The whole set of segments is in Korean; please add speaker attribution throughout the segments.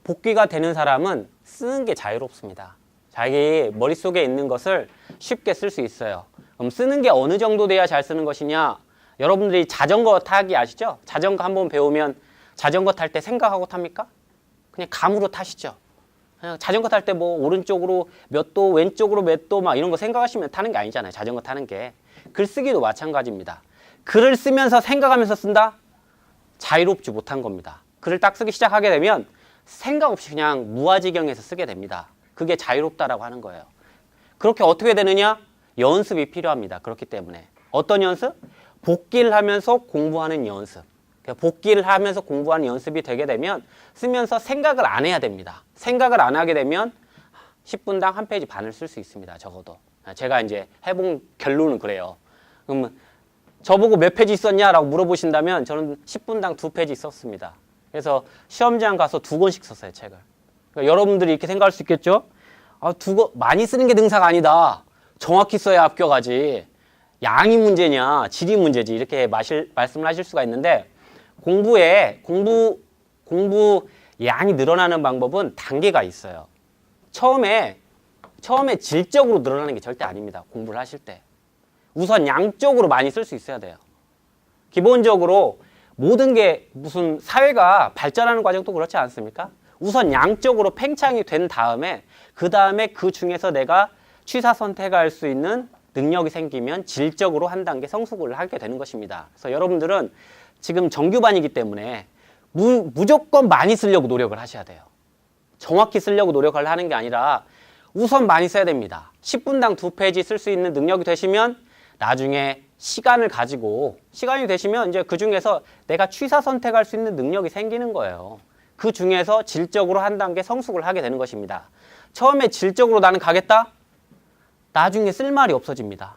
Speaker 1: 복귀가 되는 사람은 쓰는 게 자유롭습니다. 자기 머릿속에 있는 것을 쉽게 쓸 수 있어요. 그럼 쓰는 게 어느 정도 돼야 잘 쓰는 것이냐? 여러분들이 자전거 타기 아시죠? 자전거 한번 배우면 자전거 탈 때 생각하고 탑니까? 그냥 감으로 타시죠. 그냥 자전거 탈 때 뭐 오른쪽으로 몇 도, 왼쪽으로 몇 도 막 이런 거 생각하시면 타는 게 아니잖아요. 자전거 타는 게. 글쓰기도 마찬가지입니다. 글을 쓰면서 생각하면서 쓴다? 자유롭지 못한 겁니다. 글을 딱 쓰기 시작하게 되면 생각 없이 그냥 무아지경에서 쓰게 됩니다. 그게 자유롭다라고 하는 거예요. 그렇게 어떻게 되느냐? 연습이 필요합니다. 그렇기 때문에. 어떤 연습? 복기를 하면서 공부하는 연습. 복기를 하면서 공부하는 연습이 되게 되면 쓰면서 생각을 안 해야 됩니다. 생각을 안 하게 되면 10분당 한 페이지 반을 쓸 수 있습니다. 적어도. 제가 이제 해본 결론은 그래요. 그럼 저보고 몇 페이지 썼냐라고 물어보신다면 저는 10분당 2페이지 썼습니다. 그래서 시험장 가서 2권씩 썼어요, 책을. 그러니까 여러분들이 이렇게 생각할 수 있겠죠? 많이 쓰는 게 능사가 아니다. 정확히 써야 합격하지. 양이 문제냐, 질이 문제지. 이렇게 말씀을 하실 수가 있는데 공부 양이 늘어나는 방법은 단계가 있어요. 처음에 질적으로 늘어나는 게 절대 아닙니다. 공부를 하실 때. 우선 양적으로 많이 쓸 수 있어야 돼요. 기본적으로 모든 게 무슨 사회가 발전하는 과정도 그렇지 않습니까? 우선 양적으로 팽창이 된 다음에 그 중에서 내가 취사 선택할 수 있는 능력이 생기면 질적으로 한 단계 성숙을 하게 되는 것입니다. 그래서 여러분들은 지금 정규반이기 때문에 무조건 많이 쓰려고 노력을 하셔야 돼요. 정확히 쓰려고 노력을 하는 게 아니라 우선 많이 써야 됩니다. 10분당 2페이지 쓸 수 있는 능력이 되시면 나중에 시간이 되시면 이제 그 중에서 내가 취사 선택할 수 있는 능력이 생기는 거예요. 그 중에서 질적으로 한 단계 성숙을 하게 되는 것입니다. 처음에 질적으로 나는 가겠다? 나중에 쓸 말이 없어집니다.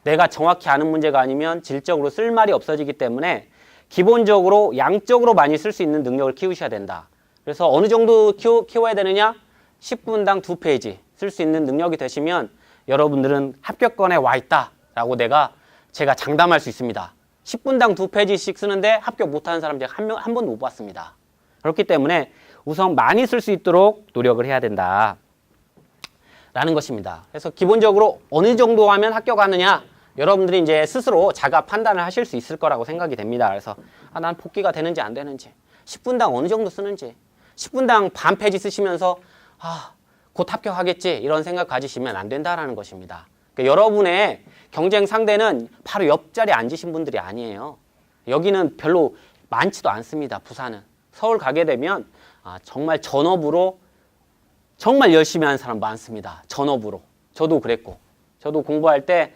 Speaker 1: 내가 정확히 아는 문제가 아니면 질적으로 쓸 말이 없어지기 때문에 기본적으로 양적으로 많이 쓸 수 있는 능력을 키우셔야 된다. 그래서 어느 정도 키워야 되느냐? 10분당 2페이지 쓸 수 있는 능력이 되시면 여러분들은 합격권에 와 있다라고 제가 장담할 수 있습니다. 10분당 2페이지씩 쓰는데 합격 못하는 사람 제가 한 번도 못 봤습니다. 그렇기 때문에 우선 많이 쓸 수 있도록 노력을 해야 된다. 라는 것입니다. 그래서 기본적으로 어느 정도 하면 합격하느냐? 여러분들이 이제 스스로 자가 판단을 하실 수 있을 거라고 생각이 됩니다. 그래서 난 복귀가 되는지 안 되는지, 10분당 어느 정도 쓰는지, 10분당 반 페이지 쓰시면서 곧 합격하겠지 이런 생각 가지시면 안 된다라는 것입니다. 그러니까 여러분의 경쟁 상대는 바로 옆자리에 앉으신 분들이 아니에요. 여기는 별로 많지도 않습니다. 부산은. 서울 가게 되면 정말 전업으로 정말 열심히 하는 사람 많습니다. 전업으로. 저도 그랬고. 저도 공부할 때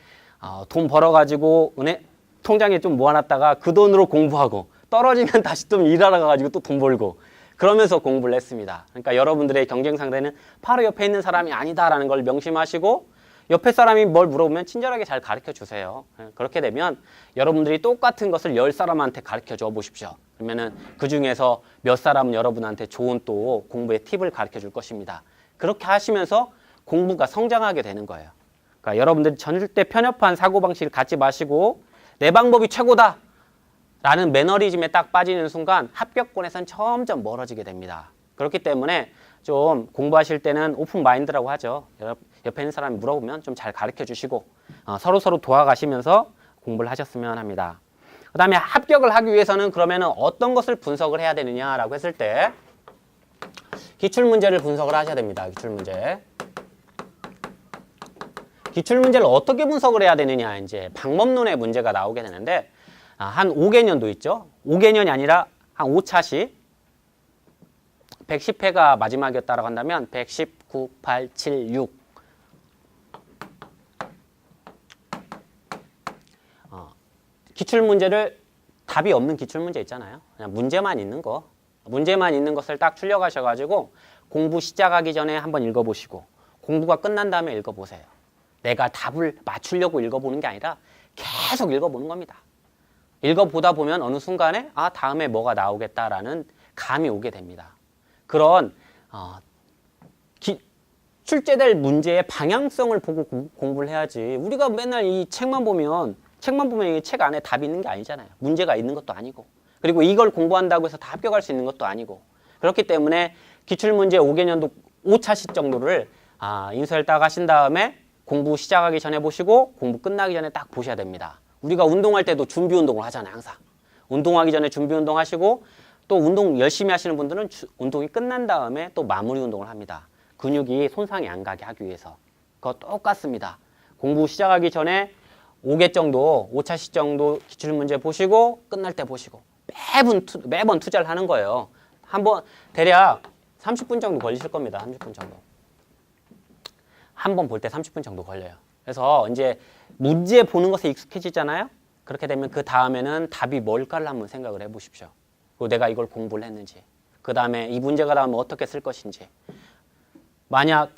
Speaker 1: 돈 벌어가지고 통장에 좀 모아놨다가 그 돈으로 공부하고 떨어지면 다시 좀 일하러 가가지고 또 돈 벌고 그러면서 공부를 했습니다. 그러니까 여러분들의 경쟁 상대는 바로 옆에 있는 사람이 아니다라는 걸 명심하시고 옆에 사람이 뭘 물어보면 친절하게 잘 가르쳐 주세요. 그렇게 되면 여러분들이 똑같은 것을 10사람한테 가르쳐 줘 보십시오. 그러면은 그 중에서 몇 사람은 여러분한테 좋은 또 공부의 팁을 가르쳐 줄 것입니다. 그렇게 하시면서 공부가 성장하게 되는 거예요. 그러니까 여러분들이 절대 편협한 사고방식을 갖지 마시고 내 방법이 최고다 라는 매너리즘에 딱 빠지는 순간 합격권에선 점점 멀어지게 됩니다. 그렇기 때문에 좀 공부하실 때는 오픈 마인드라고 하죠. 옆에 있는 사람이 물어보면 좀 잘 가르쳐 주시고 서로 도와가시면서 공부를 하셨으면 합니다. 그 다음에 합격을 하기 위해서는 그러면은 어떤 것을 분석을 해야 되느냐라고 했을 때 기출문제를 분석을 하셔야 됩니다. 기출문제를 어떻게 분석을 해야 되느냐 이제 방법론의 문제가 나오게 되는데 한 5개년도 있죠. 5개년이 아니라 한 5차시 110회가 마지막이었다고 한다면 110, 9, 8, 7, 6 기출문제를 답이 없는 기출문제 있잖아요. 그냥 문제만 있는 것을 딱 출력하셔가지고 공부 시작하기 전에 한번 읽어보시고 공부가 끝난 다음에 읽어보세요. 내가 답을 맞추려고 읽어보는 게 아니라 계속 읽어보는 겁니다. 읽어보다 보면 어느 순간에 다음에 뭐가 나오겠다라는 감이 오게 됩니다. 그런 출제될 문제의 방향성을 보고 공부를 해야지 우리가 맨날 이 책만 보면 이 책 안에 답이 있는 게 아니잖아요. 문제가 있는 것도 아니고 그리고 이걸 공부한다고 해서 다 합격할 수 있는 것도 아니고 그렇기 때문에 기출문제 5개년도 5차시 정도를 인수를 딱 하신 다음에 공부 시작하기 전에 보시고 공부 끝나기 전에 딱 보셔야 됩니다. 우리가 운동할 때도 준비 운동을 하잖아요. 항상. 운동하기 전에 준비 운동 하시고 또 운동 열심히 하시는 분들은 운동이 끝난 다음에 또 마무리 운동을 합니다. 근육이 손상이 안 가게 하기 위해서. 그거 똑같습니다. 공부 시작하기 전에 5개 정도, 5차시 정도 기출문제 보시고 끝날 때 보시고 매번 투자를 하는 거예요. 한번 대략 30분 정도 걸리실 겁니다. 30분 정도. 한 번 볼 때 30분 정도 걸려요. 그래서 이제 문제 보는 것에 익숙해지잖아요. 그렇게 되면 그 다음에는 답이 뭘까를 한번 생각을 해보십시오. 그리고 내가 이걸 공부를 했는지, 그 다음에 이 문제가 나오면 어떻게 쓸 것인지. 만약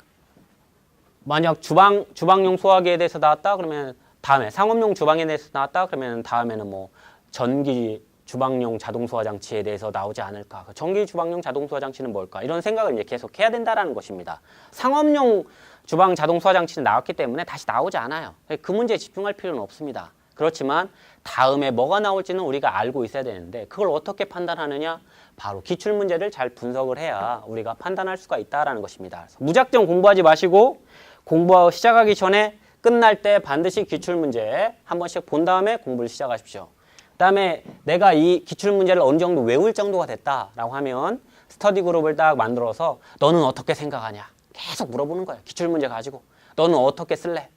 Speaker 1: 주방용 소화기에 대해서 나왔다 그러면 다음에 상업용 주방에 대해서 나왔다 그러면 다음에는 뭐 전기 주방용 자동 소화 장치에 대해서 나오지 않을까. 전기 주방용 자동 소화 장치는 뭘까? 이런 생각을 이제 계속 해야 된다라는 것입니다. 상업용 주방 자동 소화 장치는 나왔기 때문에 다시 나오지 않아요. 그 문제에 집중할 필요는 없습니다. 그렇지만 다음에 뭐가 나올지는 우리가 알고 있어야 되는데 그걸 어떻게 판단하느냐? 바로 기출문제를 잘 분석을 해야 우리가 판단할 수가 있다는 것입니다. 그래서 무작정 공부하지 마시고 공부 시작하기 전에 끝날 때 반드시 기출문제 한 번씩 본 다음에 공부를 시작하십시오. 그 다음에 내가 이 기출문제를 어느 정도 외울 정도가 됐다라고 하면 스터디 그룹을 딱 만들어서 너는 어떻게 생각하냐? 계속 물어보는 거예요. 기출문제 가지고. 너는 어떻게 쓸래?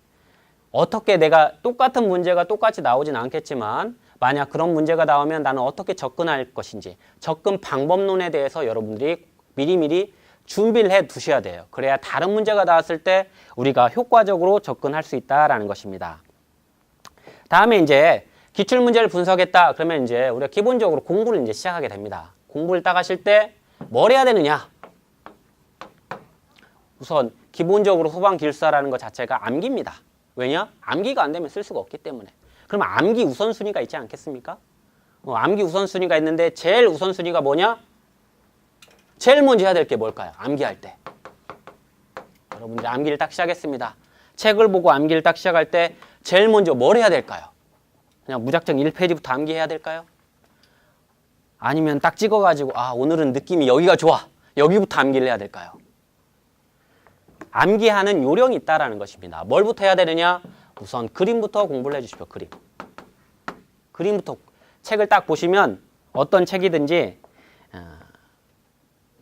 Speaker 1: 어떻게 내가 똑같은 문제가 똑같이 나오진 않겠지만 만약 그런 문제가 나오면 나는 어떻게 접근할 것인지 접근 방법론에 대해서 여러분들이 미리미리 준비를 해 두셔야 돼요. 그래야 다른 문제가 나왔을 때 우리가 효과적으로 접근할 수 있다라는 것입니다. 다음에 이제 기출문제를 분석했다. 그러면 이제 우리가 기본적으로 공부를 이제 시작하게 됩니다. 공부를 딱 하실 때 뭘 해야 되느냐? 우선 기본적으로 소방기술사라는 것 자체가 암기입니다. 왜냐? 암기가 안 되면 쓸 수가 없기 때문에. 그럼 암기 우선순위가 있지 않겠습니까? 암기 우선순위가 있는데 제일 우선순위가 뭐냐? 제일 먼저 해야 될 게 뭘까요? 암기할 때. 여러분들 암기를 딱 시작했습니다. 책을 보고 암기를 딱 시작할 때 제일 먼저 뭘 해야 될까요? 그냥 무작정 1페이지부터 암기해야 될까요? 아니면 딱 찍어가지고 오늘은 느낌이 여기가 좋아. 여기부터 암기를 해야 될까요? 암기하는 요령이 있다라는 것입니다. 뭘부터 해야 되느냐? 우선 그림부터 공부를 해주십시오. 그림부터 책을 딱 보시면 어떤 책이든지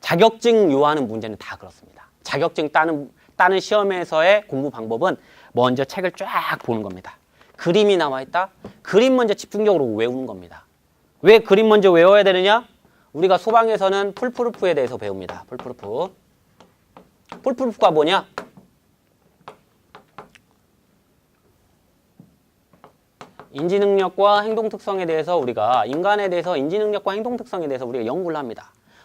Speaker 1: 자격증 요하는 문제는 다 그렇습니다. 자격증 따는 시험에서의 공부 방법은 먼저 책을 쫙 보는 겁니다. 그림이 나와 있다? 그림 먼저 집중적으로 외우는 겁니다. 왜 그림 먼저 외워야 되느냐? 우리가 소방에서는 풀프루프에 대해서 배웁니다. 풀프루프. 풀프루프가 뭐냐? 인지능력과 행동특성에 대해서 우리가 인간에 대해서 인지능력과 행동특성에 대해서 우리가 연구를 합니다.